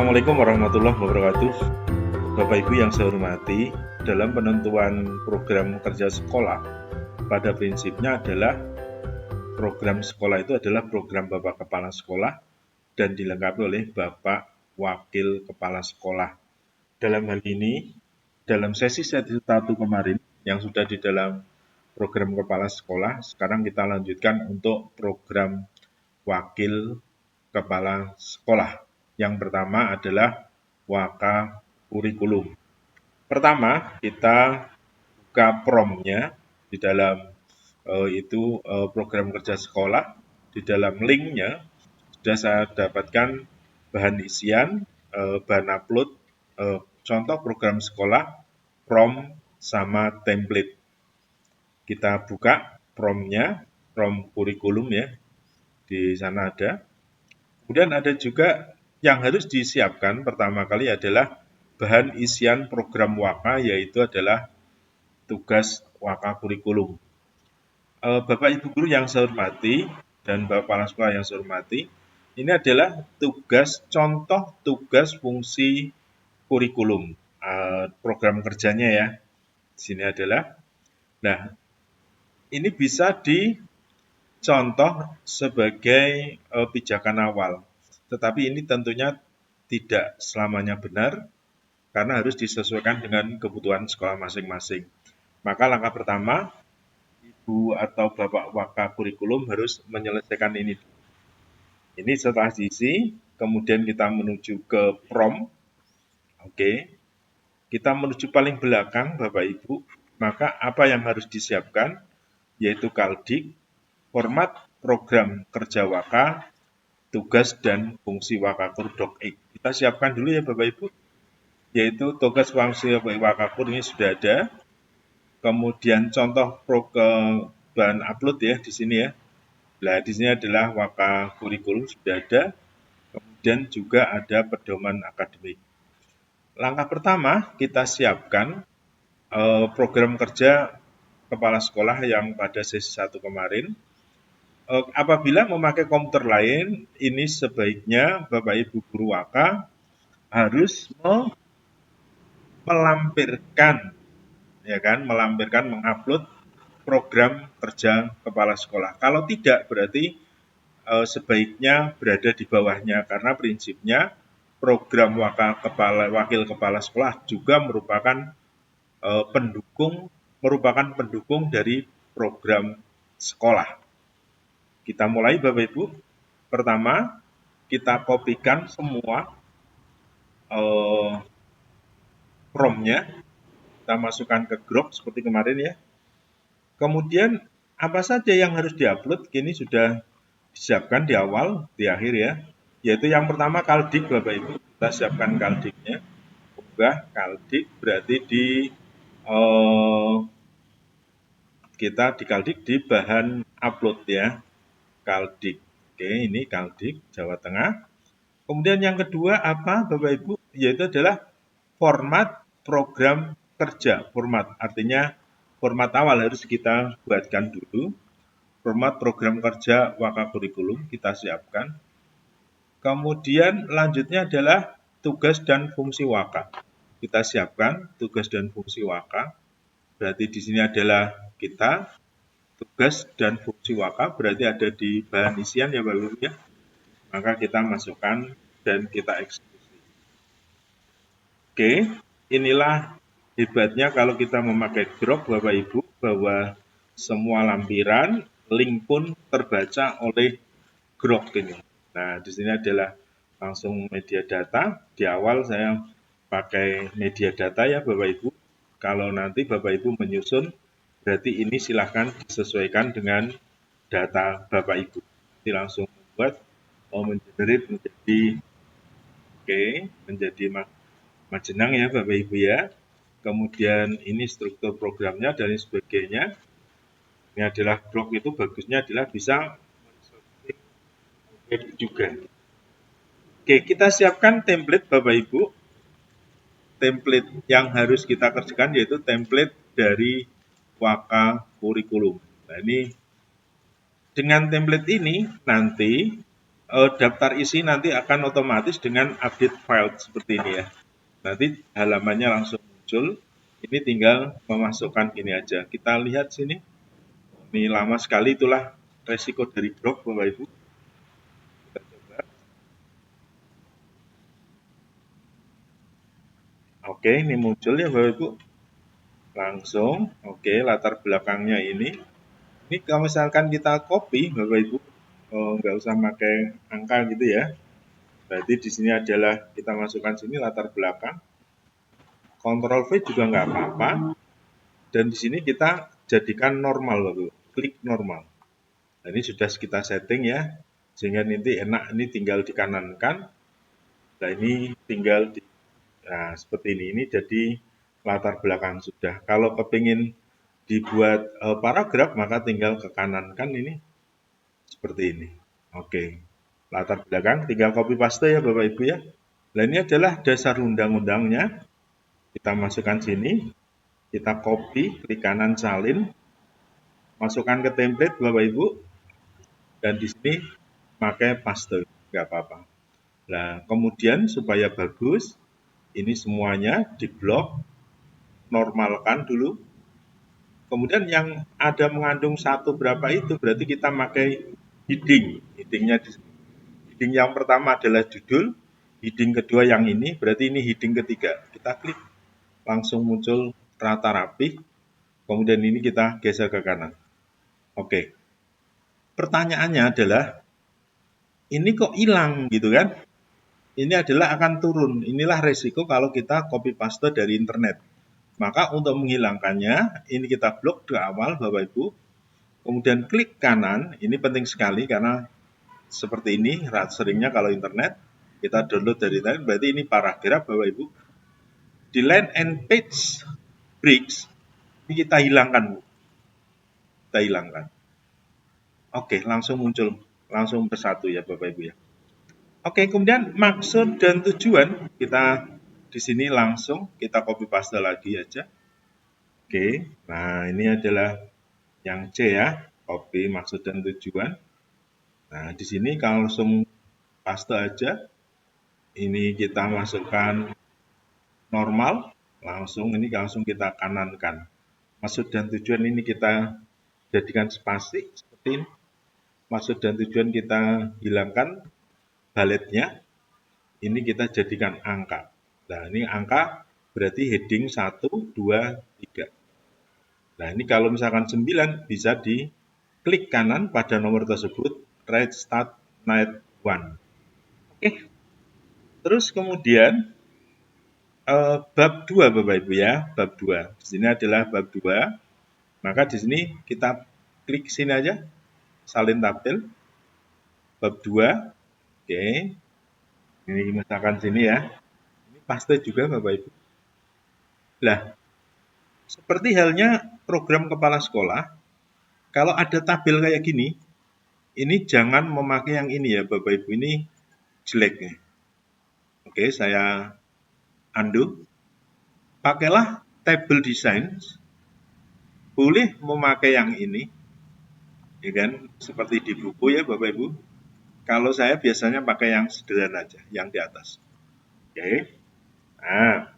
Assalamualaikum warahmatullahi wabarakatuh. Bapak Ibu yang saya hormati, dalam penentuan program kerja sekolah, pada prinsipnya adalah program sekolah itu adalah program Bapak Kepala Sekolah dan dilengkapi oleh Bapak Wakil Kepala Sekolah. Dalam hal ini, dalam sesi 1 kemarin yang sudah di dalam program Kepala Sekolah, sekarang kita lanjutkan untuk program Wakil Kepala Sekolah. Yang pertama adalah Waka Kurikulum. Pertama, kita buka promnya di dalam program kerja sekolah. Di dalam linknya sudah saya dapatkan bahan isian, bahan upload, contoh program sekolah, prom sama template. Kita buka promnya, prom kurikulum ya, di sana ada. Kemudian ada juga yang harus disiapkan pertama kali adalah bahan isian program Waka, yaitu adalah tugas Waka kurikulum. Bapak Ibu guru yang saya hormati dan Bapak Kepala Sekolah yang saya hormati, ini adalah tugas contoh tugas fungsi kurikulum. Program kerjanya ya. Di sini adalah. Nah, ini bisa dicontoh sebagai pijakan awal. Tetapi ini tentunya tidak selamanya benar, karena harus disesuaikan dengan kebutuhan sekolah masing-masing. Maka langkah pertama, Ibu atau Bapak Waka Kurikulum harus menyelesaikan ini. Ini setelah diisi, kemudian kita menuju ke prom. Oke. Kita menuju paling belakang, Bapak Ibu. Maka apa yang harus disiapkan? Yaitu Kaldik, format program kerja Waka, tugas dan fungsi Wakakur Doc-X. Kita siapkan dulu ya Bapak Ibu, yaitu tugas fungsi Wakakur ini sudah ada. Kemudian contoh bahan upload ya di sini ya. Nah, di sini adalah Waka kurikulum sudah ada. Kemudian juga ada pedoman akademik. Langkah pertama kita siapkan program kerja kepala sekolah yang pada sesi 1 kemarin. Apabila memakai komputer lain, ini sebaiknya Bapak Ibu guru Waka harus melampirkan, ya kan, mengupload program kerja kepala sekolah. Kalau tidak, berarti sebaiknya berada di bawahnya, karena prinsipnya program wakil kepala sekolah juga merupakan pendukung dari program sekolah. Kita mulai Bapak Ibu. Pertama, kita kopikan semua promnya, kita masukkan ke Grok seperti kemarin ya. Kemudian apa saja yang harus diupload, kini sudah disiapkan di awal, di akhir ya. Yaitu yang pertama Kaldik Bapak Ibu, kita siapkan Kaldiknya. Ubah Kaldik berarti kita di Kaldik di bahan upload ya. Kaldik. Oke, ini Kaldik Jawa Tengah. Kemudian yang kedua apa Bapak Ibu? Yaitu adalah format program kerja. Format artinya format awal harus kita buatkan dulu. Format program kerja Waka Kurikulum kita siapkan. Kemudian lanjutnya adalah tugas dan fungsi Waka. Kita siapkan tugas dan fungsi Waka. Berarti di sini adalah kita tugas dan fungsi Waka, berarti ada di bahan isian ya Bapak Ibu ya. Maka kita masukkan dan kita eksekusi. Oke, inilah hebatnya kalau kita memakai Grok Bapak Ibu, bahwa semua lampiran link pun terbaca oleh Grok ini. Nah, di sini adalah langsung media data. Di awal saya pakai media data ya Bapak Ibu. Kalau nanti Bapak Ibu menyusun, berarti ini silahkan disesuaikan dengan data Bapak Ibu. Nanti langsung membuat mengenerate menjadi majenang ya Bapak Ibu ya. Kemudian ini struktur programnya dan sebagainya. Ini adalah blog, itu bagusnya adalah bisa juga. Oke, kita siapkan template Bapak Ibu. Template yang harus kita kerjakan yaitu template dari Waka Kurikulum. Nah, ini dengan template ini nanti daftar isi nanti akan otomatis dengan update file seperti ini ya. Nanti halamannya langsung muncul. Ini tinggal memasukkan gini aja. Kita lihat sini. Ini lama sekali, itulah resiko dari blog Bapak Ibu. Kita coba. Oke, ini muncul ya Bapak Ibu. Langsung, oke, latar belakangnya ini. Ini kalau misalkan kita copy Bapak Ibu, nggak usah pakai angka gitu ya. Berarti di sini adalah kita masukkan sini latar belakang. Ctrl V juga nggak apa-apa. Dan di sini kita jadikan normal Bapak. Klik normal. Nah, ini sudah kita setting ya. Sehingga nanti enak, ini tinggal dikanankan. Nah, ini tinggal di, nah, seperti ini. Ini jadi latar belakang sudah. Kalau kepingin dibuat paragraf, maka tinggal ke kanan kan ini seperti ini. Oke, latar belakang tinggal copy paste ya Bapak Ibu ya. Nah, ini adalah dasar undang-undangnya. Kita masukkan sini, kita copy, klik kanan salin, masukkan ke template Bapak Ibu, dan di sini pakai paste, nggak apa-apa. Nah, kemudian supaya bagus, ini semuanya diblok, normalkan dulu. Kemudian yang ada mengandung satu berapa itu berarti kita pakai heading. Heading yang pertama adalah judul, heading kedua yang ini, berarti ini heading ketiga. Kita klik, langsung muncul rata rapi. Kemudian ini kita geser ke kanan. Oke. Pertanyaannya adalah, ini kok hilang gitu kan? Ini adalah akan turun. Inilah resiko kalau kita copy paste dari internet. Maka untuk menghilangkannya, ini kita blok di awal Bapak Ibu. Kemudian klik kanan, ini penting sekali karena seperti ini seringnya kalau internet, kita download dari internet, berarti ini paragraf Bapak Ibu. Di line and page breaks, ini kita hilangkan. Kita hilangkan. Oke, langsung muncul, langsung bersatu ya Bapak Ibu ya. Oke, kemudian maksud dan tujuan kita di sini langsung kita copy paste lagi aja. Oke, nah ini adalah yang C ya, copy maksud dan tujuan. Nah, di sini kalau langsung paste aja. Ini kita masukkan normal, langsung kita kanankan. Maksud dan tujuan ini kita jadikan spasi seperti ini. Maksud dan tujuan kita hilangkan baletnya. Ini kita jadikan angka. Nah, ini angka berarti heading 1, 2, 3. Nah, ini kalau misalkan 9 bisa diklik kanan pada nomor tersebut, right start night 1. Oke. Terus kemudian bab 2 Bapak Ibu ya, bab 2. Di sini adalah bab 2. Maka di sini kita klik sini aja, salin tampil. Bab 2. Oke. Ini misalkan sini ya. Ini paste juga Bapak Ibu. Nah, seperti halnya program kepala sekolah, kalau ada tabel kayak gini, ini jangan memakai yang ini ya Bapak Ibu, ini jelek nih. Oke, saya undo. Pakailah table design. Boleh memakai yang ini, ya kan? Seperti di buku ya Bapak Ibu. Kalau saya biasanya pakai yang sederhana aja, yang di atas. Oke. Nah,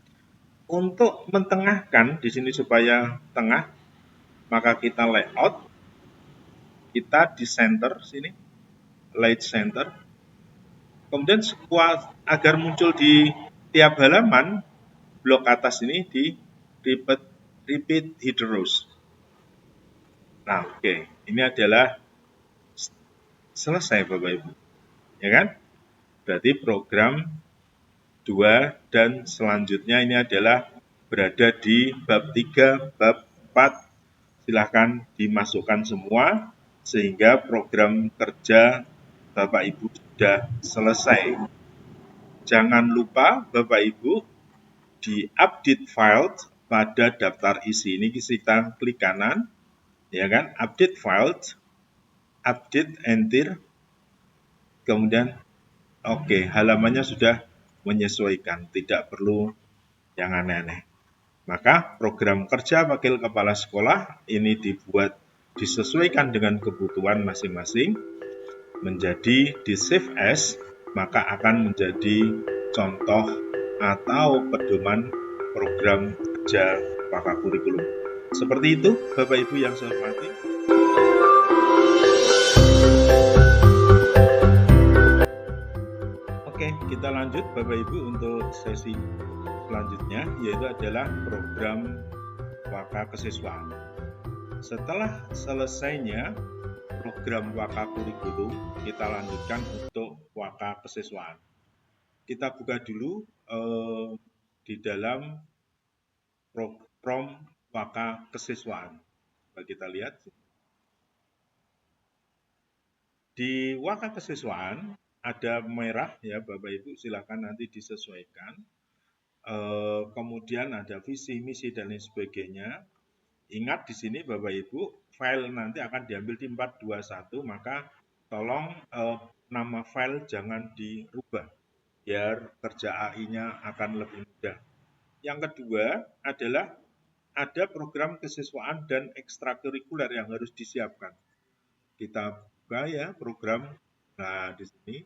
untuk mentengahkan di sini supaya tengah, maka kita layout, kita di center sini, light center. Kemudian agar muncul di tiap halaman, blok atas ini di repeat headers. Nah, oke. Ini adalah selesai Bapak Ibu. Ya kan? Berarti program 2 dan selanjutnya ini adalah berada di bab 3, bab 4. Silahkan dimasukkan semua sehingga program kerja Bapak Ibu sudah selesai. Jangan lupa Bapak Ibu di update file pada daftar isi ini kita klik kanan, ya kan? Update file, update enter, kemudian oke, halamannya sudah menyesuaikan, tidak perlu yang aneh-aneh. Maka program kerja wakil kepala sekolah ini disesuaikan dengan kebutuhan masing-masing. menjadi di save as, maka akan menjadi contoh atau pedoman program kerja Waka Kurikulum. Seperti itu, Bapak Ibu yang saya hormati. Oke, kita lanjut Bapak Ibu untuk sesi selanjutnya, yaitu adalah program Waka Kesiswaan. Setelah selesainya program Waka Kurikulum, kita lanjutkan untuk Waka Kesiswaan. Kita buka dulu di dalam program Waka Kesiswaan. Kita lihat di Waka Kesiswaan ada merah ya Bapak Ibu, silakan nanti disesuaikan. Kemudian ada visi, misi dan lain sebagainya. Ingat di sini Bapak Ibu, file nanti akan diambil di 421, maka tolong nama file jangan dirubah biar kerja AI-nya akan lebih mudah. Yang kedua adalah ada program kesiswaan dan ekstrakurikuler yang harus disiapkan. Kita buka ya program. Nah, di sini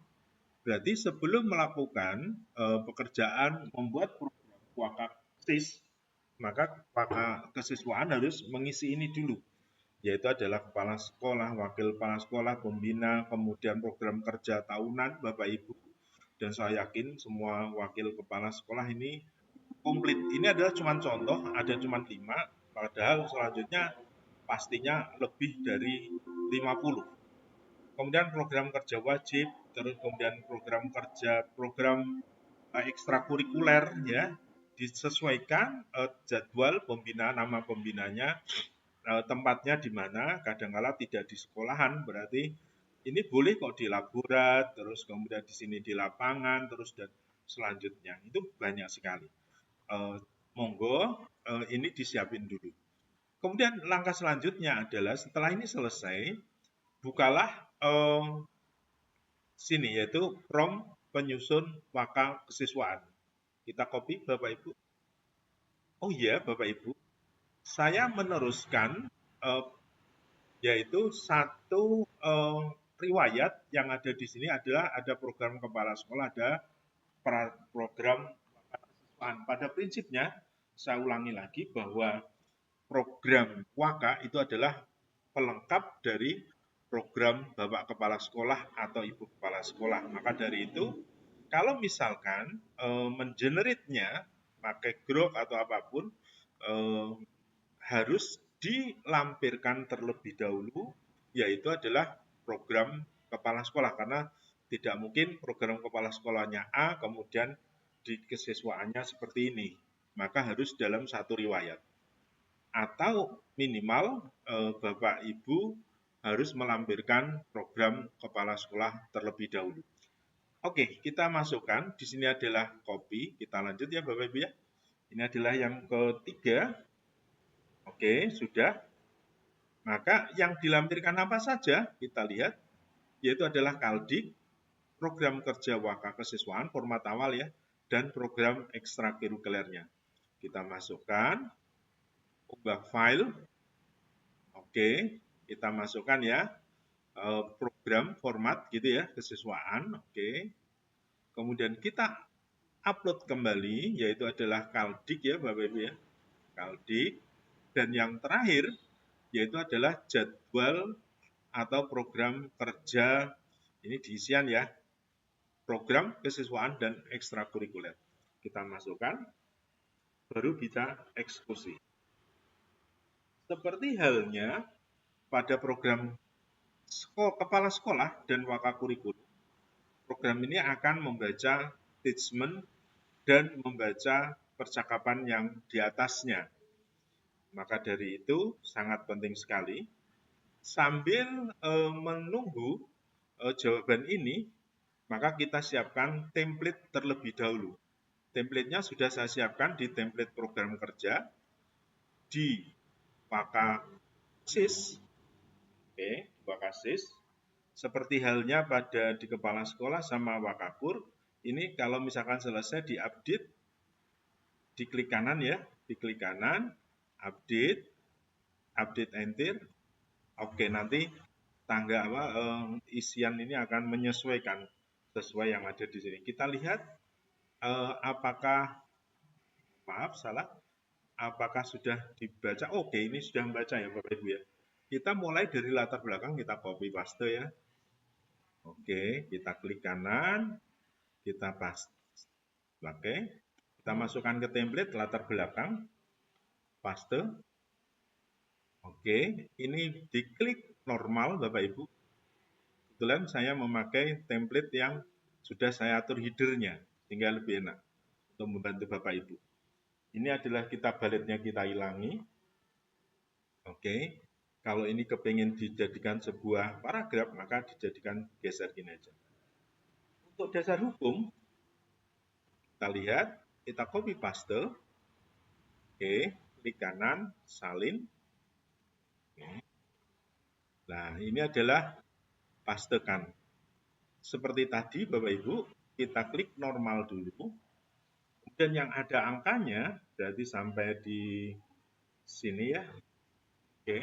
berarti sebelum melakukan pekerjaan membuat program Waka KSIS, maka Waka Kesiswaan harus mengisi ini dulu, yaitu adalah kepala sekolah, wakil kepala sekolah, pembina, kemudian program kerja tahunan Bapak Ibu. Dan saya yakin semua wakil kepala sekolah ini komplit. Ini adalah cuma contoh, ada cuma 5, padahal selanjutnya pastinya lebih dari 50. Kemudian program kerja wajib, terus kemudian program kerja, program ekstrakurikuler ya, disesuaikan jadwal pembina, nama pembinanya, tempatnya di mana, kadangkala tidak di sekolahan, berarti ini boleh kok di laborat, terus kemudian di sini di lapangan, terus dan selanjutnya. Itu banyak sekali. Monggo ini disiapin dulu. Kemudian langkah selanjutnya adalah setelah ini selesai, bukalah sini yaitu prom penyusun Waka Kesiswaan. Kita copy Bapak Ibu. Oh iya Bapak Ibu, saya meneruskan yaitu satu riwayat yang ada di sini adalah ada program kepala sekolah, ada program Waka Kesiswaan. Pada prinsipnya saya ulangi lagi bahwa program Waka itu adalah pelengkap dari program Bapak Kepala Sekolah atau Ibu Kepala Sekolah. Maka dari itu, kalau misalkan mengeneritnya pakai Grok atau apapun, harus dilampirkan terlebih dahulu, yaitu adalah program Kepala Sekolah. Karena tidak mungkin program Kepala Sekolahnya A, kemudian di kesiswaannya seperti ini. Maka harus dalam satu riwayat. Atau minimal Bapak Ibu harus melampirkan program kepala sekolah terlebih dahulu. Oke, kita masukkan. Di sini adalah copy. Kita lanjut ya Bapak Ibu ya. Ini adalah yang ketiga. Oke, sudah. Maka yang dilampirkan apa saja? Kita lihat. Yaitu adalah Kaldik, program kerja Waka Kesiswaan, format awal ya, dan program ekstrakurikulernya. Kita masukkan. Ubah file. Oke, kita masukkan ya program format gitu ya, kesiswaan. Oke. Kemudian kita upload kembali, yaitu adalah Kaldik ya Bapak Ibu ya. Kaldik. Dan yang terakhir yaitu adalah jadwal atau program kerja, ini diisian ya, program kesiswaan dan ekstrakurikuler. Kita masukkan, baru bisa eksekusi. Seperti halnya pada program kepala sekolah dan Waka Kurikulum, program ini akan membaca teachment dan membaca percakapan yang di atasnya. Maka dari itu sangat penting sekali. Sambil menunggu jawaban ini, maka kita siapkan template terlebih dahulu. Template-nya sudah saya siapkan di template program kerja di Waka KSIS. Oke, Waka KSIS. Seperti halnya pada di kepala sekolah sama Wakakur, ini kalau misalkan selesai diupdate, diklik kanan ya, diklik kanan, update, enter. Oke, nanti tangga isian ini akan menyesuaikan sesuai yang ada di sini. Kita lihat apakah sudah dibaca. Oke, ini sudah membaca ya Bapak Ibu ya. Kita mulai dari latar belakang, kita copy paste ya. Oke, kita klik kanan, kita paste. Oke, kita masukkan ke template latar belakang, paste. Oke, ini diklik normal Bapak Ibu. Kebetulan saya memakai template yang sudah saya atur header-nya, sehingga lebih enak untuk membantu Bapak Ibu. Ini adalah baletnya kita hilangi. Oke, kalau ini kepingin dijadikan sebuah paragraf, maka dijadikan geser gini aja. Untuk dasar hukum, kita lihat, kita copy paste. Oke, klik kanan, salin. Oke. Nah, ini adalah pastekan. Seperti tadi Bapak Ibu, kita klik normal dulu. Kemudian yang ada angkanya, berarti sampai di sini ya. Oke,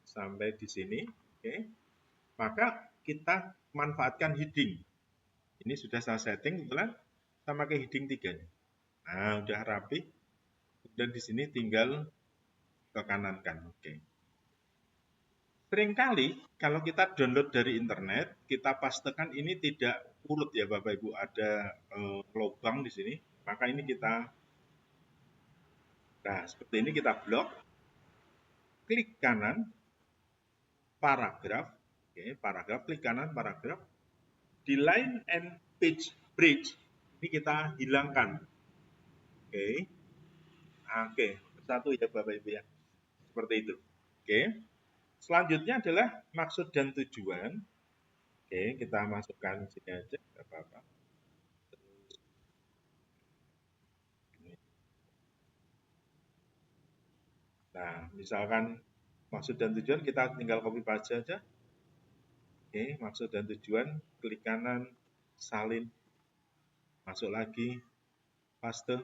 sampai di sini. Oke, maka kita manfaatkan heading. Ini sudah saya setting, kebetulan kita pakai heading 3. Nah, udah rapi. Dan di sini tinggal ke kanankan. Oke. Seringkali kalau kita download dari internet, kita pastekan ini tidak urut ya Bapak Ibu, ada lubang di sini. Maka ini kita, nah seperti ini kita blok, klik kanan, paragraf, oke, paragraf, klik kanan, paragraf, di line and page bridge, ini kita hilangkan. Oke, satu ya Bapak Ibu ya, seperti itu. Oke. Selanjutnya adalah maksud dan tujuan. Oke, kita masukkan sini aja, tidak apa-apa. Nah, misalkan maksud dan tujuan kita tinggal copy paste aja. Oke, maksud dan tujuan, klik kanan, salin, masuk lagi, paste.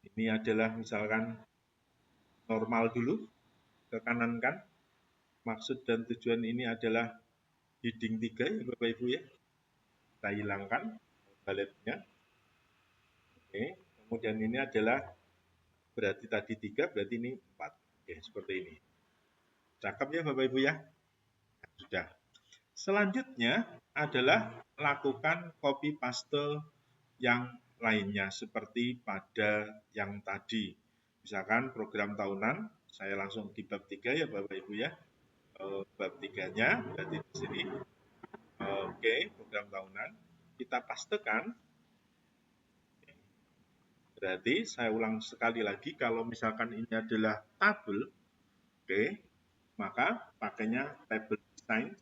Ini adalah misalkan normal dulu, ke kanan kan. Maksud dan tujuan ini adalah heading 3 ya Bapak Ibu ya. Kita hilangkan baletnya. Oke, kemudian ini adalah berarti tadi 3, berarti ini 4. Oke, seperti ini. Cakep ya Bapak Ibu ya? Sudah. Selanjutnya adalah lakukan copy paste yang lainnya seperti pada yang tadi. Misalkan program tahunan, saya langsung di bab 3 ya Bapak Ibu ya. Bab 3-nya berarti di sini. Oke, program tahunan. Kita pastekan. Berarti saya ulang sekali lagi, kalau misalkan ini adalah tabel, oke, maka pakainya table design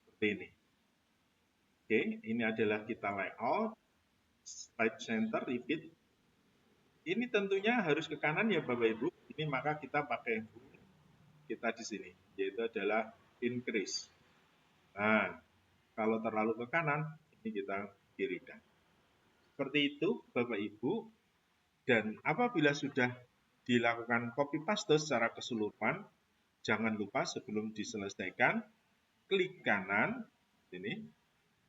seperti ini. Oke, ini adalah kita layout, slide center, repeat. Ini tentunya harus ke kanan ya Bapak Ibu. Ini maka kita pakai kita di sini, yaitu adalah increase. Nah, kalau terlalu ke kanan, ini kita kirikan. Seperti itu Bapak Ibu. Dan apabila sudah dilakukan copy paste secara keseluruhan, jangan lupa sebelum diselesaikan, klik kanan, ini,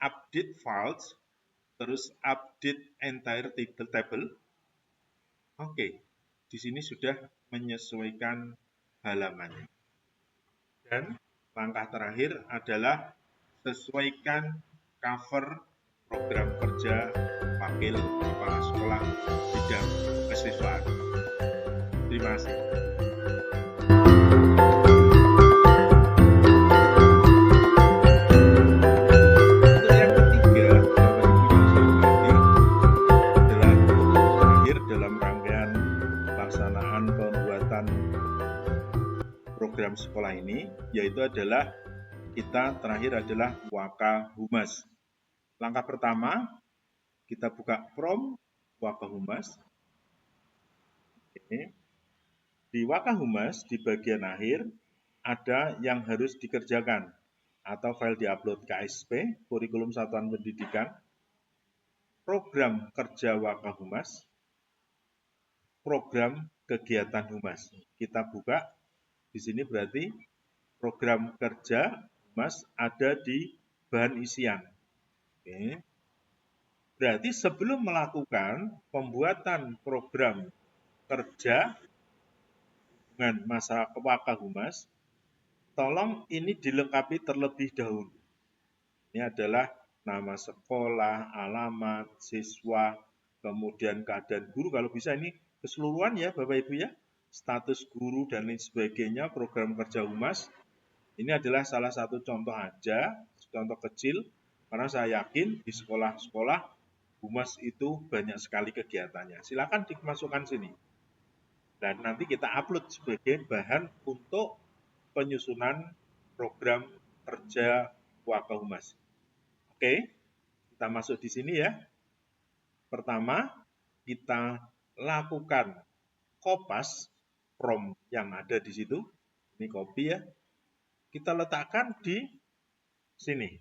update files, terus update entire table. Oke, di sini sudah menyesuaikan halamannya. Dan langkah terakhir adalah sesuaikan cover program kerja wakil kepala sekolah bidang kesiswaan. Terima kasih. Untuk yang ketiga, Bapak Ibu yang saya hormati, adalah terakhir dalam rangkaian pelaksanaan pembuatan program sekolah ini, yaitu adalah kita terakhir adalah Waka Humas. Langkah pertama, kita buka from Waka Humas. Oke. Di Waka Humas, di bagian akhir, ada yang harus dikerjakan atau file diupload KSP, Kurikulum Satuan Pendidikan, program kerja Waka Humas, program kegiatan Humas. Kita buka, di sini berarti program kerja Humas ada di bahan isian. Oke. Berarti sebelum melakukan pembuatan program kerja dengan masa Wakahumas, tolong ini dilengkapi terlebih dahulu. Ini adalah nama sekolah, alamat, siswa, kemudian keadaan guru. Kalau bisa ini keseluruhan ya Bapak Ibu ya. Status guru dan lain sebagainya, program kerja Humas. Ini adalah salah satu contoh aja, contoh kecil. Karena saya yakin di sekolah-sekolah Humas itu banyak sekali kegiatannya. Silakan dimasukkan sini. Dan nanti kita upload sebagai bahan untuk penyusunan program kerja Wakahumas. Oke, kita masuk di sini ya. Pertama, kita lakukan kopas prom yang ada di situ. Ini copy ya. Kita letakkan di sini.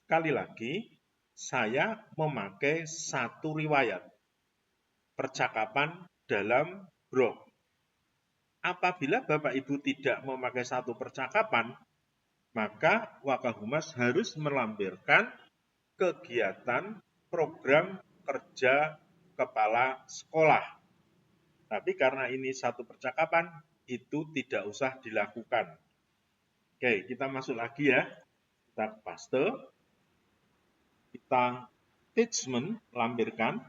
Sekali lagi, saya memakai satu riwayat percakapan dalam blog. Apabila Bapak Ibu tidak memakai satu percakapan, maka Wakahumas harus melampirkan kegiatan program kerja kepala sekolah. Tapi karena ini satu percakapan, itu tidak usah dilakukan. Oke, kita masuk lagi ya. Kita paste. Kita attachment, lampirkan,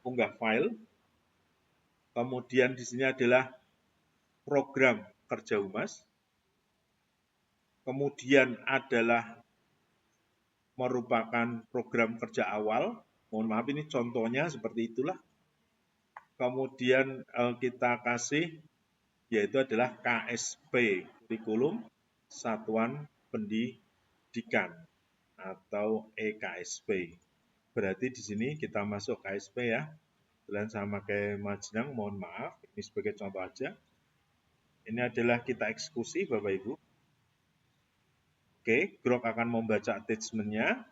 unggah file. Kemudian di sini adalah program kerja Humas. Kemudian adalah merupakan program kerja awal. Mohon maaf ini contohnya seperti itulah. Kemudian kita kasih yaitu adalah KSP, kurikulum satuan pendidikan atau EKSP. Berarti di sini kita masuk KSP ya. Kalian sama kayak Majnang, mohon maaf, ini sebagai contoh aja. Ini adalah kita eksekusi Bapak Ibu. Oke, Grok akan membaca attachment-nya.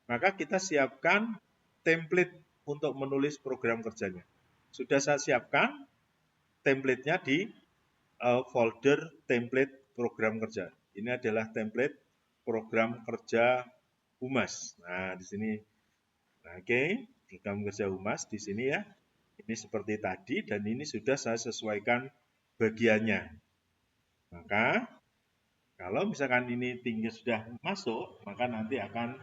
Maka kita siapkan template untuk menulis program kerjanya. Sudah saya siapkan template-nya di folder template program kerja. Ini adalah template program kerja Humas. Nah, di sini. Nah, oke, program kerja Humas di sini ya. Ini seperti tadi dan ini sudah saya sesuaikan bagiannya. Maka kalau misalkan ini tinggi sudah masuk, maka nanti akan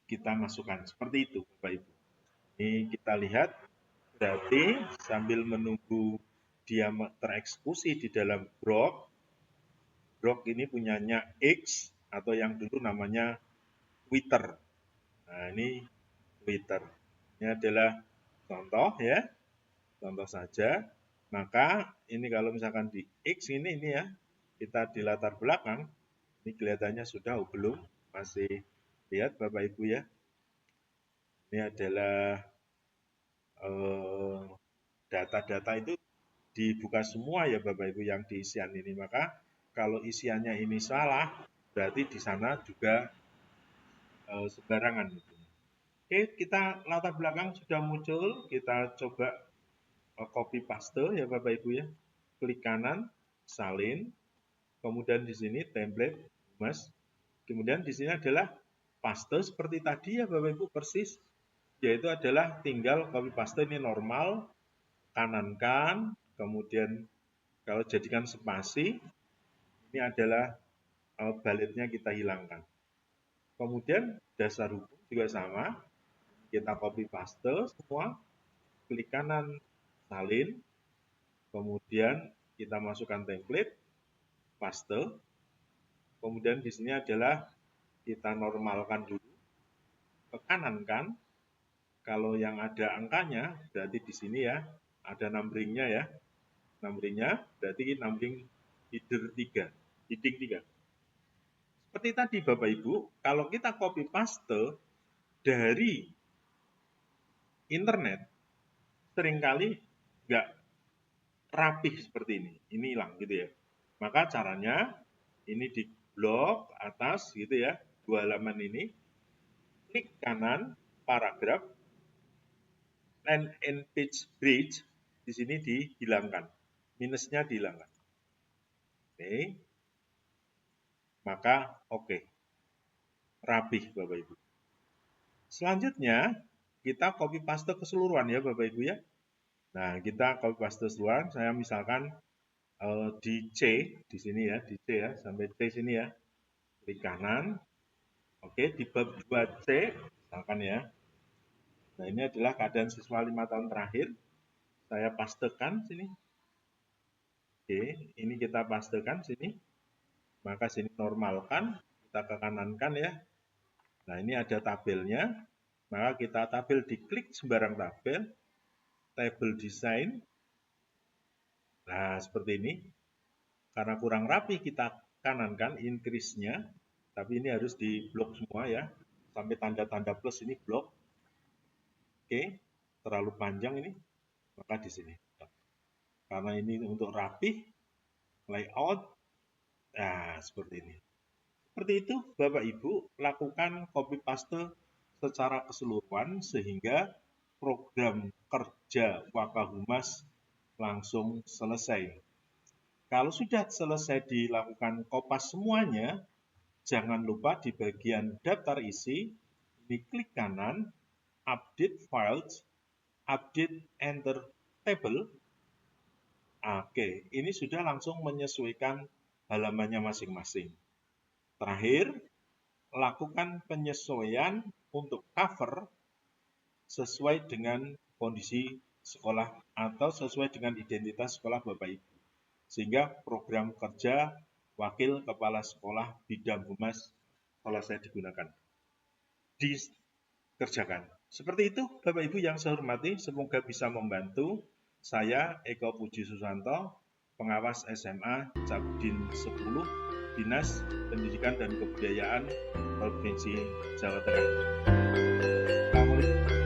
kita masukkan seperti itu, Bapak Ibu. Ini kita lihat berarti sambil menunggu dia tereksekusi di dalam Grok. Grok ini punyanya X atau yang dulu namanya Twitter. Nah, ini Twitter. Ini adalah contoh ya. Contoh saja. Maka ini kalau misalkan di X ini ya, kita di latar belakang, ini kelihatannya sudah belum, masih lihat Bapak Ibu ya. Ini adalah data-data itu dibuka semua ya Bapak Ibu yang di isian ini. Maka kalau isiannya ini salah, berarti di sana juga sembarangan. Oke, kita latar belakang sudah muncul, kita coba copy paste ya Bapak Ibu ya. Klik kanan, salin, kemudian di sini template Humas. Kemudian di sini adalah paste seperti tadi ya Bapak Ibu persis, yaitu adalah tinggal copy paste ini normal, kanankan, kemudian kalau jadikan spasi, ini adalah balitnya kita hilangkan. Kemudian dasar hukum juga sama, kita copy paste semua, klik kanan, salin, kemudian kita masukkan template, paste, kemudian di sini adalah kita normalkan dulu, ke kanan kan, kalau yang ada angkanya berarti di sini ya, ada numbering-nya ya, numbering-nya berarti numbering heading 3. Seperti tadi Bapak Ibu, kalau kita copy paste dari internet, seringkali nggak rapih seperti ini hilang gitu ya. Maka caranya ini di blok atas gitu ya, 2 halaman ini, klik kanan paragraf and page bridge di sini dihilangkan, minusnya dihilangkan. Oke, maka oke, rapih Bapak Ibu. Selanjutnya, kita copy paste keseluruhan ya Bapak Ibu ya. Nah, kita copy paste keseluruhan, saya misalkan di C, di sini ya, di C ya, sampai C sini ya. Klik kanan, oke, di bab 2C, misalkan ya. Nah, ini adalah keadaan siswa 5 tahun terakhir. Saya pastekan sini. Oke, ini kita pastekan sini. Maka sini normalkan, kita ke kanankan ya. Nah, ini ada tabelnya. Maka kita tabel diklik sembarang tabel. Tabel design. Nah, seperti ini. Karena kurang rapi kita kanankan increase-nya. Tapi ini harus di blok semua ya. Sampai tanda-tanda plus ini blok. Oke, terlalu panjang ini. Maka di sini. Karena ini untuk rapi, layout, nah seperti ini. Seperti itu Bapak Ibu, lakukan copy paste secara keseluruhan sehingga program kerja Wakahumas langsung selesai. Kalau sudah selesai dilakukan kopas semuanya, jangan lupa di bagian daftar isi, ini klik kanan, update files, update enter table. Oke, ini sudah langsung menyesuaikan halamannya masing-masing. Terakhir, lakukan penyesuaian untuk cover sesuai dengan kondisi sekolah atau sesuai dengan identitas sekolah Bapak Ibu. Sehingga program kerja wakil kepala sekolah bidang humas selesai digunakan. Dikerjakan. Seperti itu Bapak Ibu yang saya hormati, semoga bisa membantu. Saya Eko Puji Susanto, pengawas SMA Cabdin 10, Dinas Pendidikan dan Kebudayaan Provinsi Jawa Tengah. Assalamualaikum.